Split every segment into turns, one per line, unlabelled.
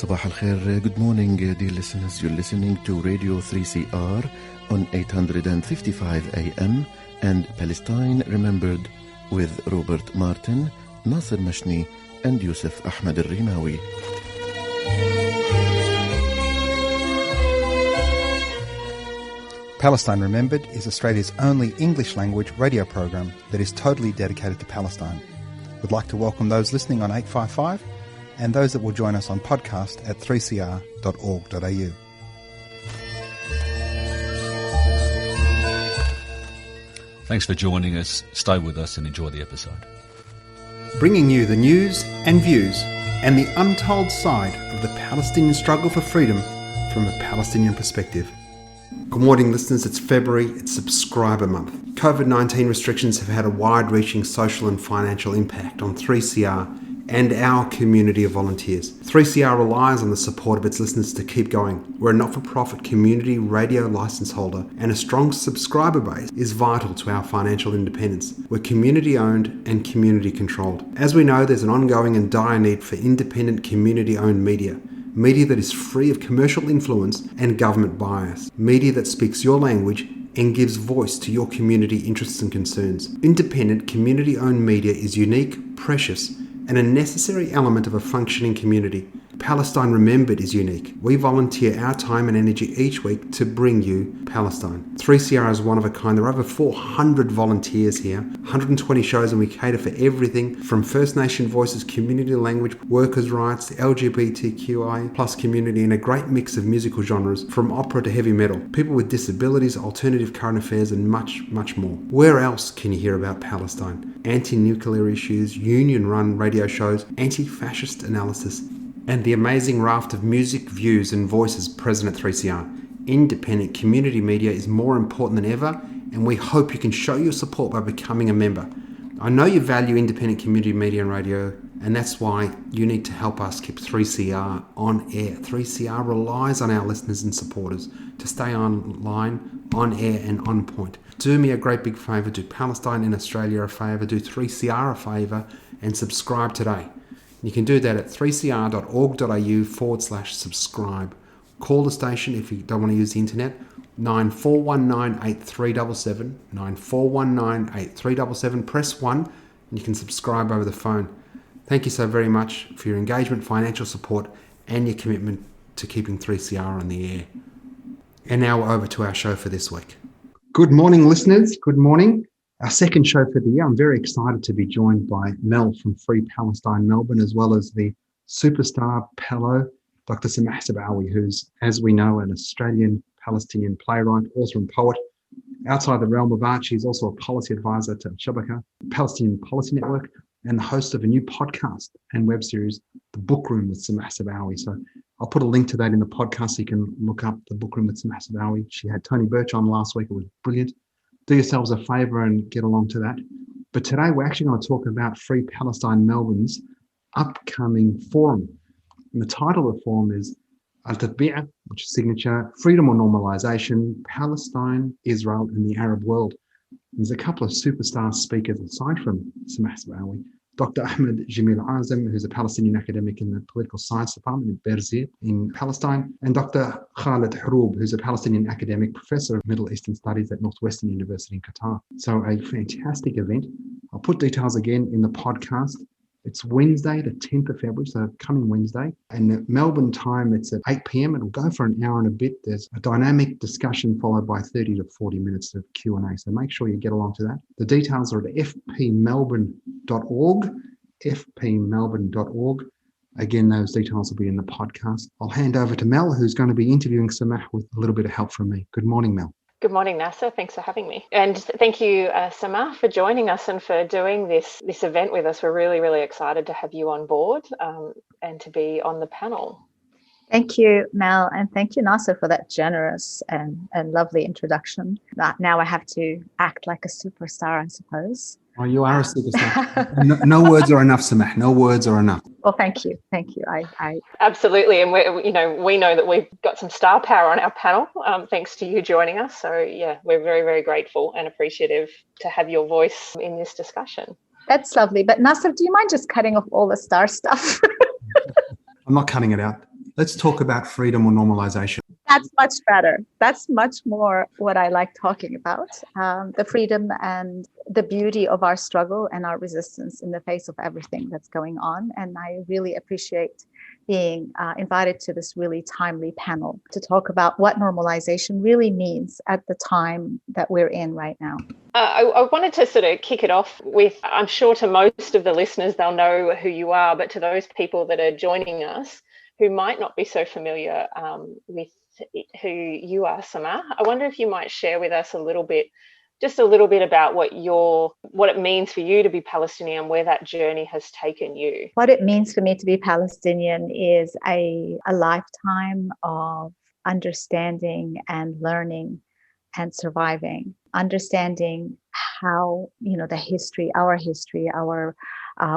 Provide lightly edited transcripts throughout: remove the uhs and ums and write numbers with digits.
Sabah al-Khair, good morning, dear listeners. You're listening to Radio 3CR on 855 AM and Palestine Remembered with Robert Martin, Nasser Mashni and Yusuf Ahmed al-Rimawi.
Palestine Remembered is Australia's only English-language radio program that is totally dedicated to Palestine. We'd like to welcome those listening on 855 and those that will join us on podcast at 3cr.org.au.
Thanks for joining us. Stay with us and enjoy the episode.
Bringing you the news and views and the untold side of the Palestinian struggle for freedom from a Palestinian perspective. Good morning, listeners. It's February. It's Subscriber Month. COVID-19 restrictions have had a wide-reaching social and financial impact on 3CR and our community of volunteers. 3CR relies on the support of its listeners to keep going. We're a not-for-profit community radio licence holder, and a strong subscriber base is vital to our financial independence. We're community-owned and community-controlled. As we know, there's an ongoing and dire need for independent community-owned media that is free of commercial influence and government bias, media that speaks your language and gives voice to your community interests and concerns. Independent, community-owned media is unique, precious, and a necessary element of a functioning community. Palestine Remembered is unique. We volunteer our time and energy each week to bring you Palestine. 3CR is one of a kind. There are over 400 volunteers here, 120 shows, and we cater for everything from First Nation voices, community language, workers' rights, the LGBTQI plus community, and a great mix of musical genres from opera to heavy metal, people with disabilities, alternative current affairs, and much, much more. Where else can you hear about Palestine? Anti-nuclear issues, union-run radio shows, anti-fascist analysis, and the amazing raft of music, views and voices present at 3CR. Independent community media is more important than ever, and we hope you can show your support by becoming a member. I know you value independent community media and radio, and that's why you need to help us keep 3CR on air. 3CR relies on our listeners and supporters to stay online, on air and on point. Do me a great big favour, do Palestine in Australia a favour, do 3CR a favour, and subscribe today. You can do that at 3cr.org.au/subscribe. Call the station if you don't want to use the internet, 94198377, 94198377. Press 1 and you can subscribe over the phone. Thank you so very much for your engagement, financial support and your commitment to keeping 3CR on the air. And now over to our show for this week. Good morning, listeners. Good morning. Our second show for the year. I'm very excited to be joined by Mel from Free Palestine Melbourne, as well as the superstar fellow, Dr. Samah who's, as we know, an Australian Palestinian playwright, author and poet. Outside the realm of art, she's also a policy advisor to Shabaka, Palestinian Policy Network, and the host of a new podcast and web series, The Book Room with Samah Sabawi. So I'll put a link to that in the podcast so you can look up The Book Room with Samah Sabawi. She had Tony Birch on last week. It was brilliant. Do yourselves a favour and get along to that. But today we're actually going to talk about Free Palestine Melbourne's upcoming forum. And the title of the forum is Al-Tatbi'a, which is signature, Freedom or Normalisation, Palestine, Israel and the Arab World. There's a couple of superstar speakers aside from Samah Sabawi. Dr. Ahmed Jamil Azam, who's a Palestinian academic in the Political Science Department in Berzir in Palestine, and Dr. Khaled Haroub, who's a Palestinian academic professor of Middle Eastern Studies at Northwestern University in Qatar. So a fantastic event. I'll put details again in the podcast. It's Wednesday, the 10th of February, so coming Wednesday. And at Melbourne time, it's at 8 p.m. It'll go for an hour and a bit. There's a dynamic discussion followed by 30 to 40 minutes of Q&A. So make sure you get along to that. The details are at fpmelbourne.org, fpmelbourne.org. Again, those details will be in the podcast. I'll hand over to Mel, who's going to be interviewing Samah with a little bit of help from me. Good morning, Mel.
Good morning, Nasser. Thanks for having me. And thank you, Samah, for joining us and for doing this event with us. We're really, really excited to have you on board and to be on the panel.
Thank you, Mel, and thank you, Nasser, for that generous and lovely introduction. Now I have to act like a superstar, I suppose.
Oh, you are a superstar. No words are enough, Samah. No words are enough.
Well, thank you. I
absolutely, and we know that we've got some star power on our panel, thanks to you joining us. So yeah, we're very, very grateful and appreciative to have your voice in this discussion.
That's lovely. But Nasser, do you mind just cutting off all the star stuff?
I'm not cutting it out. Let's talk about freedom or normalization.
That's much better. That's much more what I like talking about. The freedom and the beauty of our struggle and our resistance in the face of everything that's going on. And I really appreciate being invited to this really timely panel to talk about what normalization really means at the time that we're in right now.
I wanted to sort of kick it off with, I'm sure to most of the listeners, they'll know who you are, but to those people that are joining us who might not be so familiar with who you are, Samah, I wonder if you might share with us just a little bit about what it means for you to be Palestinian, where that journey has taken you.
What it means for me to be Palestinian is a lifetime of understanding and learning and surviving, understanding how, the history, our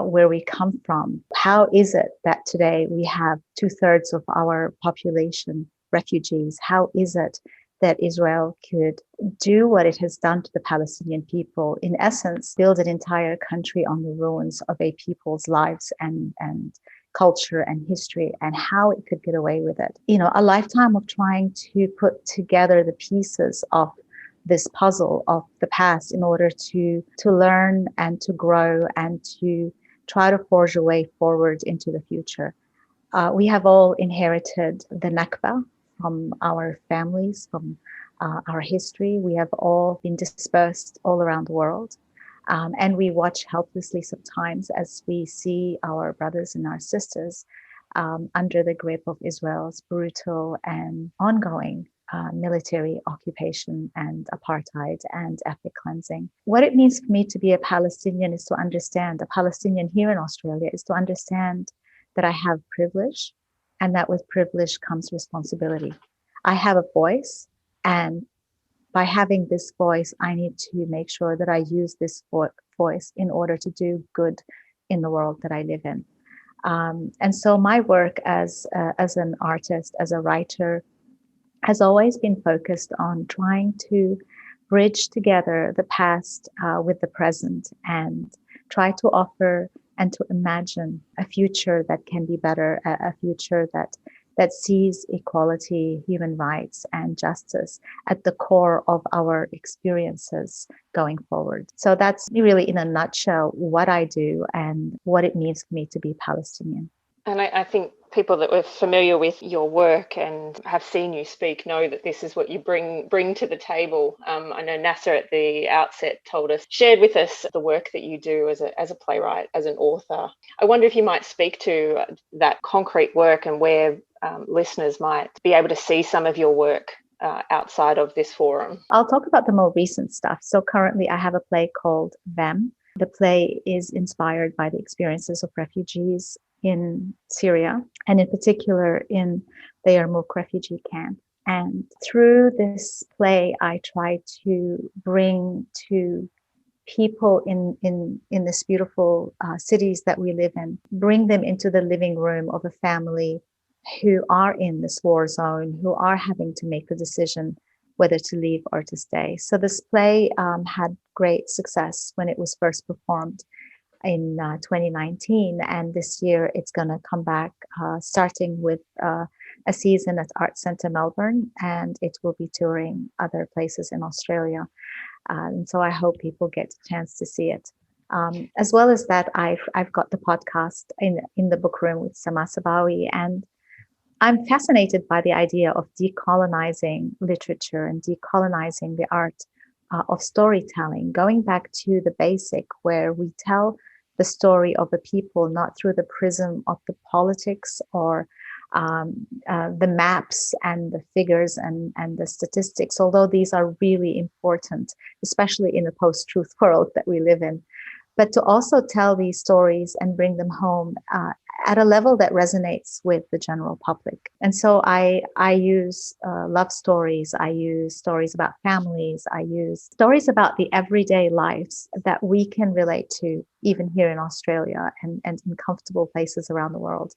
where we come from. How is it that today we have 2/3 of our population refugees? How is it that Israel could do what it has done to the Palestinian people, in essence, build an entire country on the ruins of a people's lives and culture and history, and how it could get away with it. A lifetime of trying to put together the pieces of this puzzle of the past in order to learn and to grow and to try to forge a way forward into the future. We have all inherited the Nakba from our families, from our history. We have all been dispersed all around the world. And we watch helplessly sometimes as we see our brothers and our sisters under the grip of Israel's brutal and ongoing military occupation and apartheid and ethnic cleansing. What it means for me to be a Palestinian is to understand, a Palestinian here in Australia, is to understand that I have privilege, and that with privilege comes responsibility. I have a voice, and by having this voice, I need to make sure that I use this voice in order to do good in the world that I live in. And so my work as an artist, as a writer, has always been focused on trying to bridge together the past with the present and try to offer and to imagine a future that can be better, a future that sees equality, human rights, and justice at the core of our experiences going forward. So that's really, in a nutshell, what I do and what it means for me to be Palestinian.
And I think people that were familiar with your work and have seen you speak know that this is what you bring to the table. I know Nasser at the outset shared with us the work that you do as a playwright, as an author. I wonder if you might speak to that concrete work and where listeners might be able to see some of your work outside of this forum.
I'll talk about the more recent stuff. So currently I have a play called Them. The play is inspired by the experiences of refugees in Syria, and in particular in the Yarmouk refugee camp. And through this play, I try to bring to people in this beautiful cities that we live in, bring them into the living room of a family who are in this war zone, who are having to make the decision whether to leave or to stay. So this play had great success when it was first performed in 2019, and this year it's going to come back starting with a season at Art Centre Melbourne, and it will be touring other places in Australia. And so I hope people get a chance to see it. As well as that, I've got the podcast in the book room with Samah Sabawi, and I'm fascinated by the idea of decolonizing literature and decolonizing the art of storytelling, going back to the basic where we tell the story of a people not through the prism of the politics or the maps and the figures and the statistics, although these are really important, especially in the post-truth world that we live in, but to also tell these stories and bring them home at a level that resonates with the general public. And so I use love stories, I use stories about families, I use stories about the everyday lives that we can relate to, even here in Australia and in comfortable places around the world,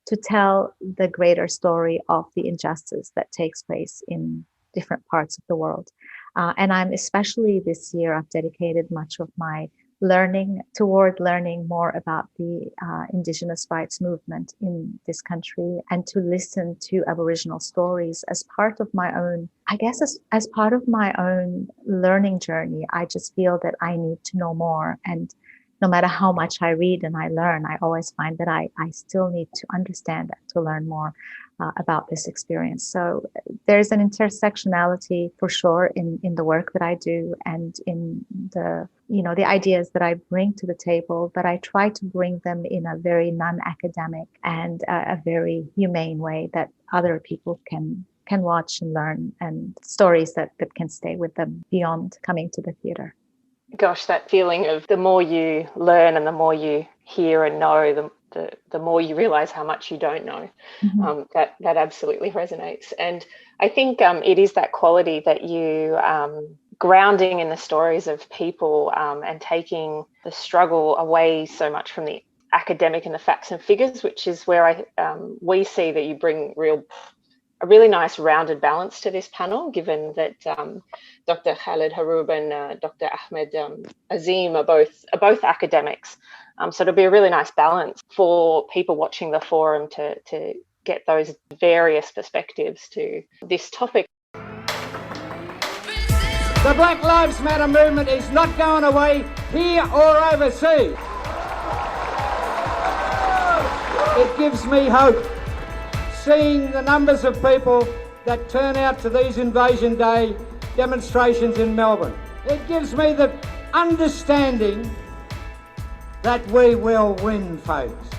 to tell the greater story of the injustice that takes place in different parts of the world. And I'm especially this year, I've dedicated much of my learning more about the Indigenous rights movement in this country, and to listen to Aboriginal stories as part of my own, I guess, as part of my own learning journey. I just feel that I need to know more. And no matter how much I read and I learn, I always find that I still need to understand and to learn more about this experience. So there's an intersectionality for sure in the work that I do and in the ideas that I bring to the table, but I try to bring them in a very non-academic and a very humane way that other people can watch and learn, and stories that can stay with them beyond coming to the theatre.
Gosh, that feeling of the more you learn and the more you hear and know, the more you realize how much you don't know.
Mm-hmm.
That absolutely resonates. And I think it is that quality that you grounding in the stories of people and taking the struggle away so much from the academic and the facts and figures, which is where we see that you bring a really nice rounded balance to this panel, given that Dr. Khaled Haroub and Dr. Ahmed Azim are both academics. So it'll be a really nice balance for people watching the forum to get those various perspectives to this topic.
The Black Lives Matter movement is not going away here or overseas. It gives me hope seeing the numbers of people that turn out to these Invasion Day demonstrations in Melbourne. It gives me the understanding that we will win, folks.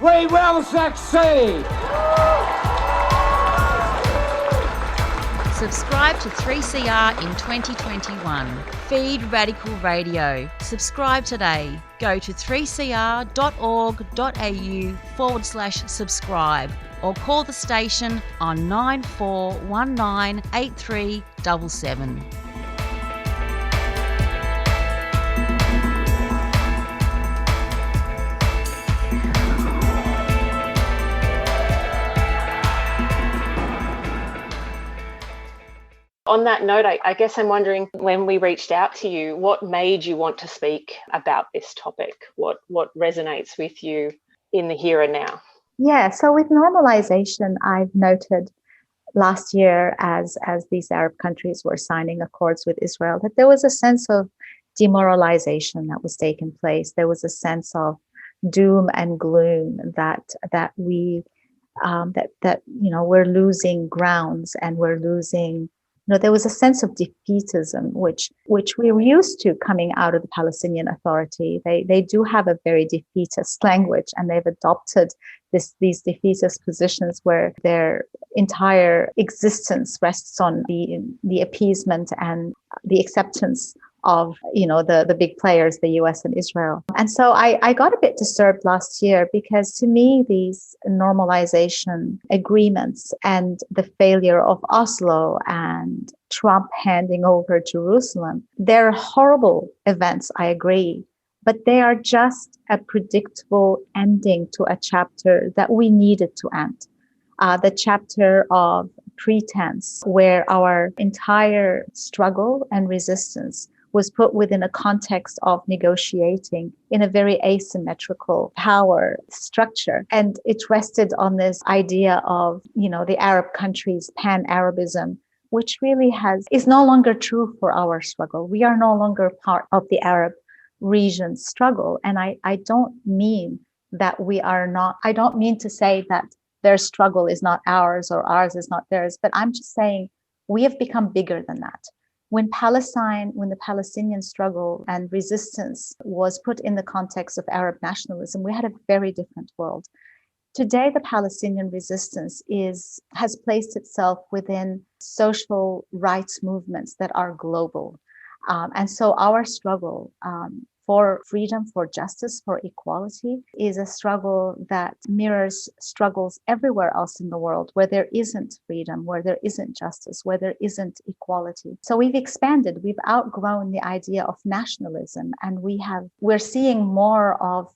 We will succeed.
Subscribe to 3CR in 2021. Feed Radical Radio. Subscribe today. Go to 3cr.org.au/subscribe or call the station on 94198377.
On that note, I guess I'm wondering, when we reached out to you, what made you want to speak about this topic? What resonates with you in the here and now?
Yeah, so with normalization, I've noted last year as these Arab countries were signing accords with Israel, that there was a sense of demoralization that was taking place. There was a sense of doom and gloom that we're losing grounds and we're losing. There was a sense of defeatism, which we're used to coming out of the Palestinian Authority. They do have a very defeatist language, and they've adopted these defeatist positions where their entire existence rests on the appeasement and the acceptance of the big players, the US and Israel. And so I got a bit disturbed last year, because to me these normalization agreements and the failure of Oslo and Trump handing over Jerusalem, they're horrible events, I agree, but they are just a predictable ending to a chapter that we needed to end. The chapter of pretense, where our entire struggle and resistance was put within a context of negotiating in a very asymmetrical power structure. And it rested on this idea of, the Arab countries' pan-Arabism, which really is no longer true for our struggle. We are no longer part of the Arab region's struggle. And I don't mean that I don't mean to say that their struggle is not ours or ours is not theirs, but I'm just saying we have become bigger than that. When the Palestinian struggle and resistance was put in the context of Arab nationalism, we had a very different world. Today, the Palestinian resistance has placed itself within social rights movements that are global. And so our struggle for freedom, for justice, for equality is a struggle that mirrors struggles everywhere else in the world where there isn't freedom, where there isn't justice, where there isn't equality. So we've expanded, we've outgrown the idea of nationalism, and we're seeing more of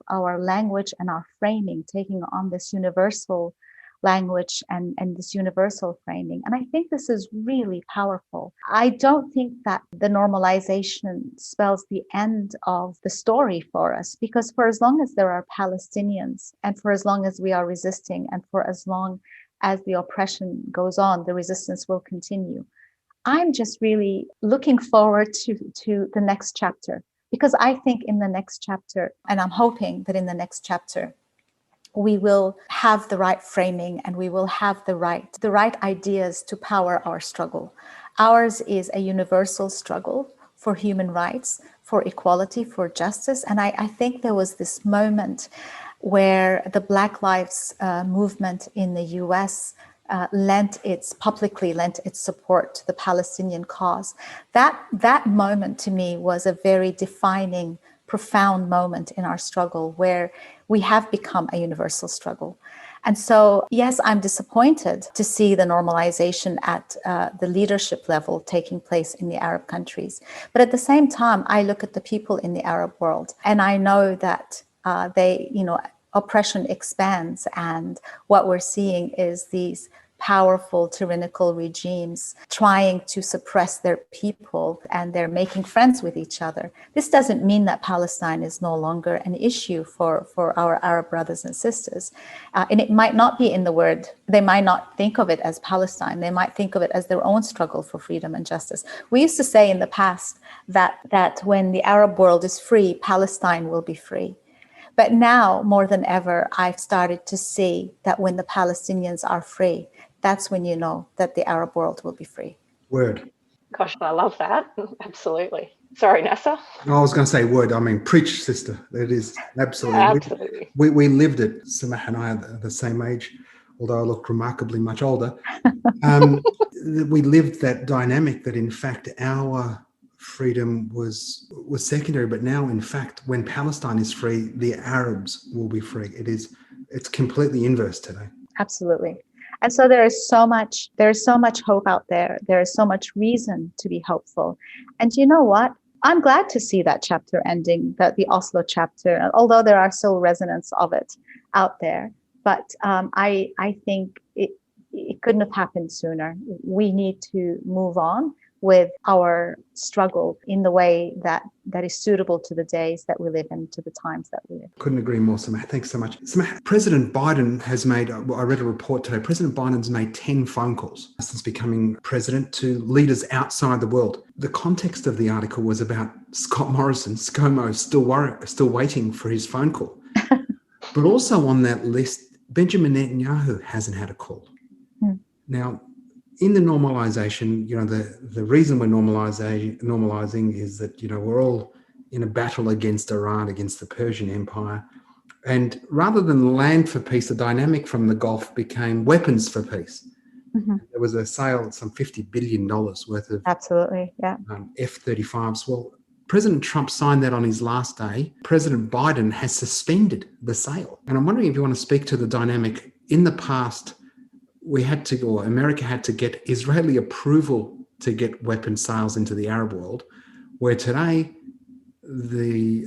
our language and our framing taking on this universal language and this universal framing. And I think this is really powerful. I don't think that the normalization spells the end of the story for us, because for as long as there are Palestinians, and for as long as we are resisting, and for as long as the oppression goes on, the resistance will continue. I'm just really looking forward to the next chapter, because I think in the next chapter, and I'm hoping that in the next chapter, we will have the right framing and we will have the right ideas to power our struggle. Ours is a universal struggle for human rights, for equality, for justice. And I think there was this moment where the Black Lives movement in the US publicly lent its support to the Palestinian cause. That moment to me was a very defining, profound moment in our struggle, where we have become a universal struggle. And so, yes, I'm disappointed to see the normalization at the leadership level taking place in the Arab countries. But at the same time, I look at the people in the Arab world, and I know that oppression expands, and what we're seeing is these powerful tyrannical regimes trying to suppress their people, and they're making friends with each other. This doesn't mean that Palestine is no longer an issue for our Arab brothers and sisters. And it might not be in the word, they might not think of it as Palestine, they might think of it as their own struggle for freedom and justice. We used to say in the past that when the Arab world is free, Palestine will be free. But now, more than ever, I've started to see that when the Palestinians are free, that's when you know that the Arab world will be free.
Word.
Gosh, I love that. Absolutely. Sorry, Nasser.
I was going to say word. I mean, preach, sister. It is absolutely.
Absolutely.
We lived it. Samah and I are the same age, although I look remarkably much older. We lived that dynamic that, in fact, our freedom was secondary. But now, in fact, when Palestine is free, the Arabs will be free. It's completely inverse today.
Absolutely. And so there is so much hope out there. There is so much reason to be hopeful. And you know what? I'm glad to see that chapter ending, the Oslo chapter, although there are still resonance of it out there. But I think it couldn't have happened sooner. We need to move on with our struggle in the way that is suitable to the days that we live in, to the times that we live.
Couldn't agree more, Samah. Thanks so much. Samah, President Biden has made, I read a report today, President Biden's made 10 phone calls since becoming president to leaders outside the world. The context of the article was about Scott Morrison, ScoMo, still waiting for his phone call. But also on that list, Benjamin Netanyahu hasn't had a call. Now, in the normalization, the reason we're normalizing is that, we're all in a battle against Iran, against the Persian Empire. And rather than land for peace, the dynamic from the Gulf became weapons for peace. Mm-hmm. There was a sale of some $50 billion worth of
absolutely, yeah,
F-35s. Well, President Trump signed that on his last day. President Biden has suspended the sale. And I'm wondering if you want to speak to the dynamic. In the past, America had to get Israeli approval to get weapon sales into the Arab world, where today the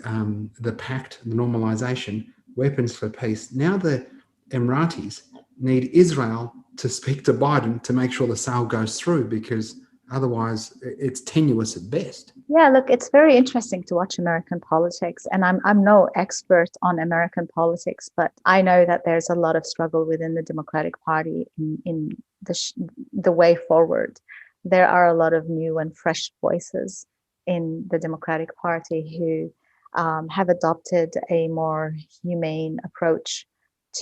pact, the normalization, weapons for peace. Now the Emiratis need Israel to speak to Biden to make sure the sale goes through, because otherwise it's tenuous at best.
Yeah, look, it's very interesting to watch American politics, and I'm no expert on American politics, but I know that there's a lot of struggle within the Democratic Party in the way forward. There are a lot of new and fresh voices in the Democratic Party who have adopted a more humane approach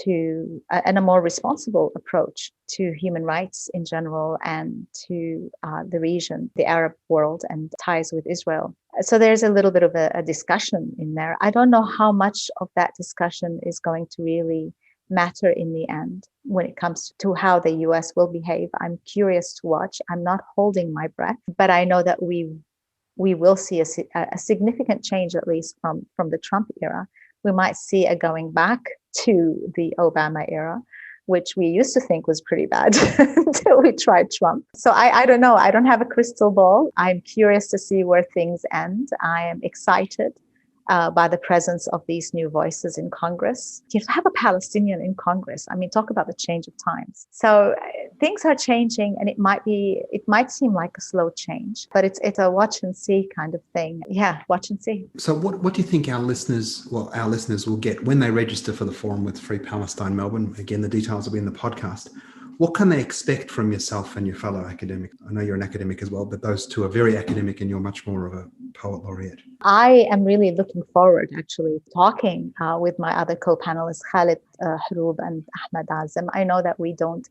and a more responsible approach to human rights in general and to the region, the Arab world, and ties with Israel. So there's a little bit of a discussion in there. I don't know how much of that discussion is going to really matter in the end when it comes to how the US will behave. I'm curious to watch. I'm not holding my breath, but I know that we will see a significant change, at least from the Trump era. We might see a going back to the Obama era, which we used to think was pretty bad until we tried Trump. So I don't know. I don't have a crystal ball. I'm curious to see where things end. I am excited by the presence of these new voices in Congress. To have a Palestinian in Congress, I mean, talk about the change of times. So things are changing, and it might seem like a slow change, but it's a watch and see kind of thing. Yeah, watch and see.
So what do you think our listeners will get when they register for the forum with Free Palestine Melbourne? Again, the details will be in the podcast. What can they expect from yourself and your fellow academic? I know you're an academic as well, but those two are very academic and you're much more of a poet laureate.
I am really looking forward, actually, talking with my other co-panelists, Khalid Haroub and Ahmed Azem. I know that we don't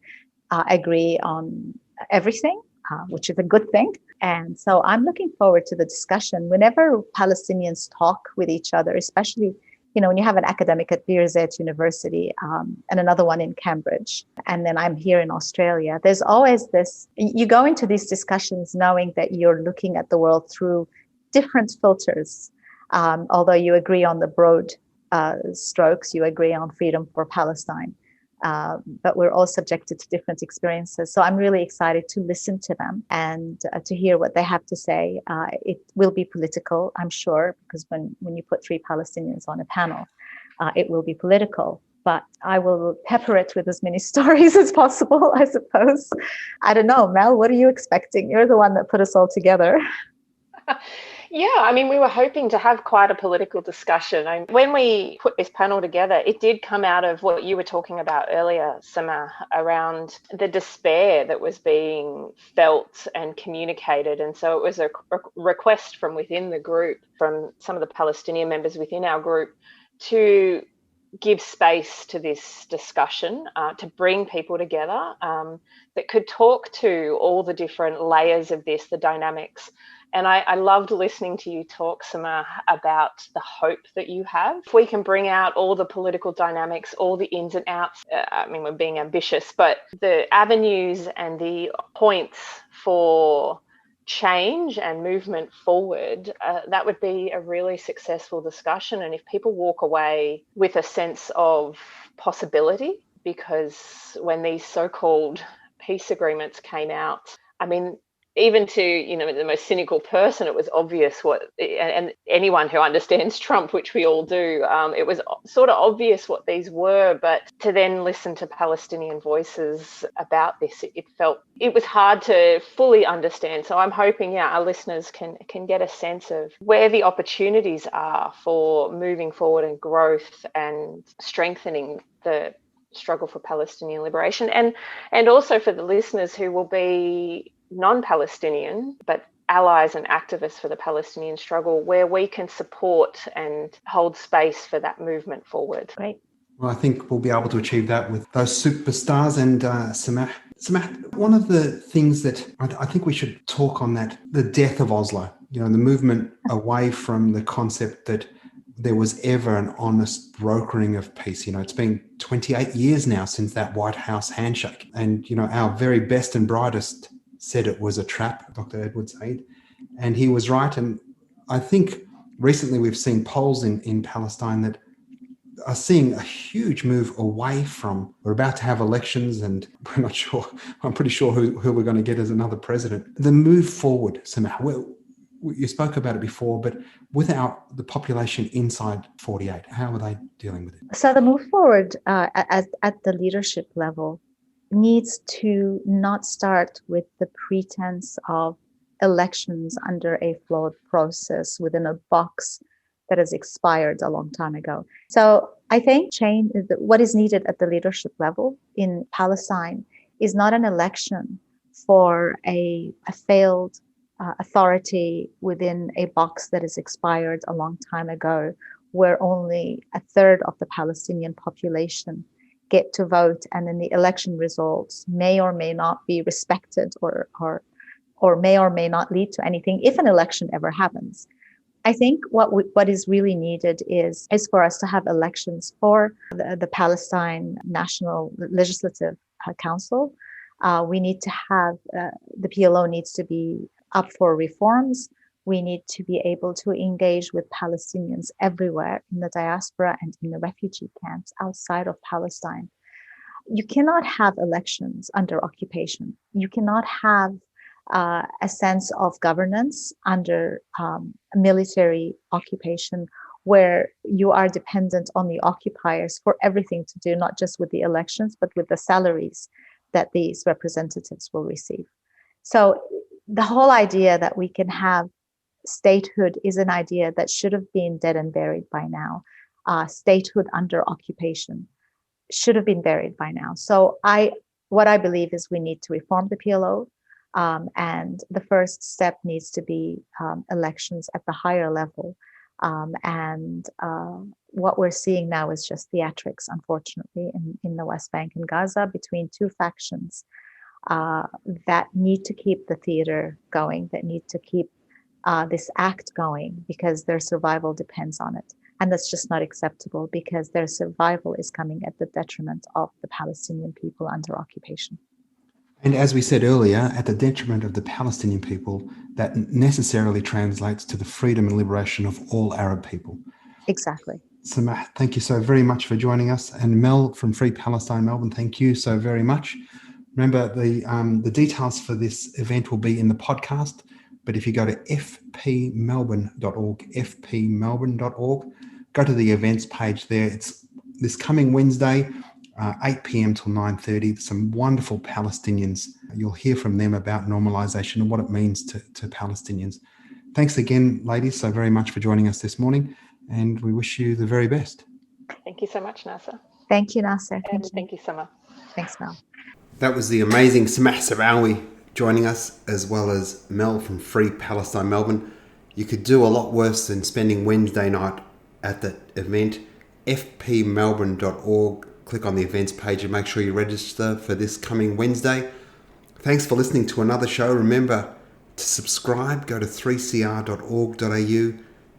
agree on everything, which is a good thing. And so I'm looking forward to the discussion. Whenever Palestinians talk with each other, especially when you have an academic at Birzeit University and another one in Cambridge, and then I'm here in Australia, there's always this, you go into these discussions knowing that you're looking at the world through different filters. Although you agree on the broad strokes, you agree on freedom for Palestine. But we're all subjected to different experiences. So I'm really excited to listen to them and to hear what they have to say. It will be political, I'm sure, because when you put three Palestinians on a panel, it will be political. But I will pepper it with as many stories as possible, I suppose. I don't know, Mel, what are you expecting? You're the one that put us all together.
Yeah, I mean, we were hoping to have quite a political discussion. When we put this panel together, it did come out of what you were talking about earlier, Samah, around the despair that was being felt and communicated. And so it was a request from within the group, from some of the Palestinian members within our group, to give space to this discussion, to bring people together that could talk to all the different layers of this, the dynamics. And I loved listening to you talk, Samah, about the hope that you have. If we can bring out all the political dynamics, all the ins and outs, I mean, we're being ambitious, but the avenues and the points for change and movement forward, that would be a really successful discussion. And if people walk away with a sense of possibility, because when these so-called peace agreements came out, I mean, even to the most cynical person, it was obvious and anyone who understands Trump, which we all do, it was sort of obvious what these were. But to then listen to Palestinian voices about this, it was hard to fully understand. So I'm hoping, our listeners can get a sense of where the opportunities are for moving forward and growth and strengthening the struggle for Palestinian liberation, and also for the listeners who will be non-Palestinian, but allies and activists for the Palestinian struggle, where we can support and hold space for that movement forward.
Great.
Well, I think we'll be able to achieve that with those superstars and Samah. Samah, one of the things that I think we should talk on the death of Oslo, the movement away from the concept that there was ever an honest brokering of peace. It's been 28 years now since that White House handshake. And, our very best and brightest said it was a trap, Dr. Edward Said, and he was right. And I think recently we've seen polls in Palestine that are seeing a huge move away from, we're about to have elections and we're not sure, I'm pretty sure who we're going to get as another president. The move forward, somehow, you spoke about it before, but without the population inside 48, how are they dealing with it?
So the move forward at the leadership level needs to not start with the pretense of elections under a flawed process within a box that has expired a long time ago. So I think what is needed at the leadership level in Palestine is not an election for a failed authority within a box that has expired a long time ago, where only a third of the Palestinian population get to vote, and then the election results may or may not be respected or may or may not lead to anything if an election ever happens. I think what is really needed is for us to have elections for the Palestine National Legislative Council. We need to have, the PLO needs to be up for reforms. We need to be able to engage with Palestinians everywhere in the diaspora and in the refugee camps outside of Palestine. You cannot have elections under occupation. You cannot have a sense of governance under military occupation where you are dependent on the occupiers for everything to do, not just with the elections, but with the salaries that these representatives will receive. So the whole idea that we can have statehood is an idea that should have been dead and buried by now. Statehood under occupation should have been buried by now. So what I believe is we need to reform the PLO, and the first step needs to be elections at the higher level. And what we're seeing now is just theatrics, unfortunately, in the West Bank and Gaza between two factions that need to keep the theater going, that need to keep this act going, because their survival depends on it. And that's just not acceptable, because their survival is coming at the detriment of the Palestinian people under occupation.
And as we said earlier, at the detriment of the Palestinian people, that necessarily translates to the freedom and liberation of all Arab people.
Exactly.
Samah, thank you so very much for joining us. And Mel from Free Palestine Melbourne, thank you so very much. Remember, the details for this event will be in the podcast, but if you go to fpmelbourne.org, go to the events page there. It's this coming Wednesday, 8 p.m. till 9:30. Some wonderful Palestinians. You'll hear from them about normalisation and what it means to Palestinians. Thanks again, ladies, so very much for joining us this morning, and we wish you the very best.
Thank you so much, Nasser.
Thank you, Nasser.
Thank you, Samah.
Thanks, Mel.
That was the amazing Samah Sarawi joining us, as well as Mel from Free Palestine Melbourne. You could do a lot worse than spending Wednesday night at that event. fpmelbourne.org. Click on the events page and make sure you register for this coming Wednesday. Thanks for listening to another show. Remember to subscribe. Go to 3cr.org.au.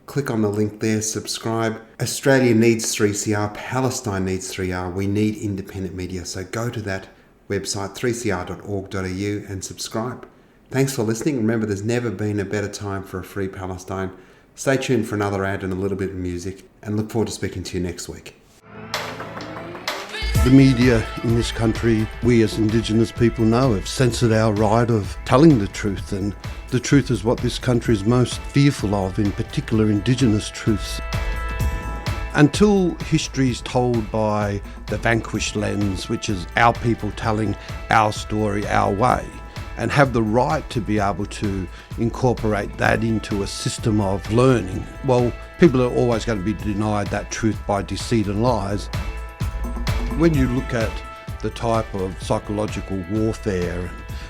Click on the link there, subscribe. Australia needs 3CR. Palestine needs 3R. We need independent media. So go to that website, 3cr.org.au, and subscribe. Thanks for listening. Remember, there's never been a better time for a free Palestine. Stay tuned for another ad and a little bit of music, and look forward to speaking to you next week.
The media in this country, we as Indigenous people know, have censored our right of telling the truth, and the truth is what this country is most fearful of, in particular Indigenous truths. Until history is told by the vanquished lens, which is our people telling our story our way, and have the right to be able to incorporate that into a system of learning, well, people are always going to be denied that truth by deceit and lies. When you look at the type of psychological warfare and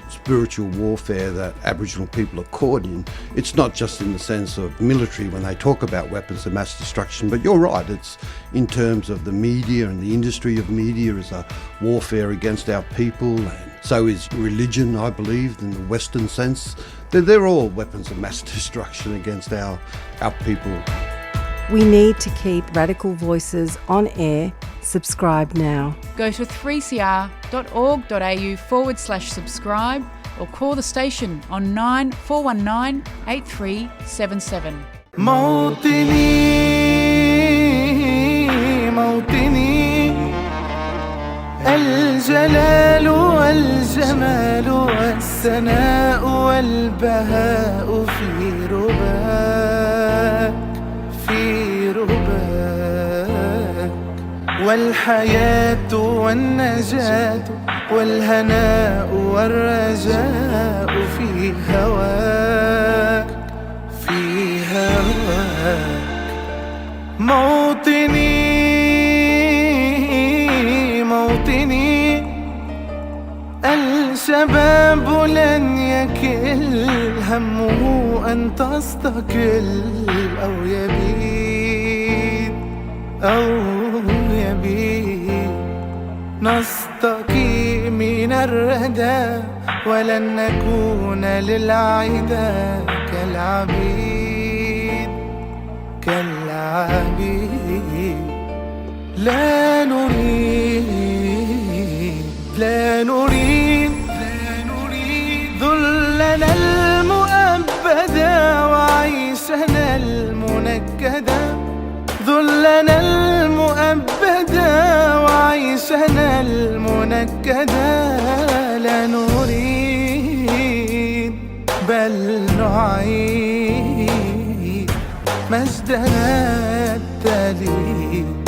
spiritual warfare that Aboriginal people are caught in, it's not just in the sense of military when they talk about weapons of mass destruction, but you're right, it's in terms of the media, and the industry of media is a warfare against our people, and so is religion, I believe, in the Western sense. They're all weapons of mass destruction against our people.
We need to keep radical voices on air. Subscribe now.
Go to 3cr.org.au/subscribe or call the station on 9419 8377.
موطني الجلال والجمال والسناء والبهاء في رباك والحياة والنجاة والهناء والرجاء في هواك موطني الشباب لن يكل همه أن تستقل أو يبيد نستقي من الردى ولن نكون للعدا كالعبيد لا نريد ذلنا المؤبدا وعيشنا المنكدا ذلنا المؤبدا وعيشنا المنكدا لا نريد بل نعيد مجدنا انت لي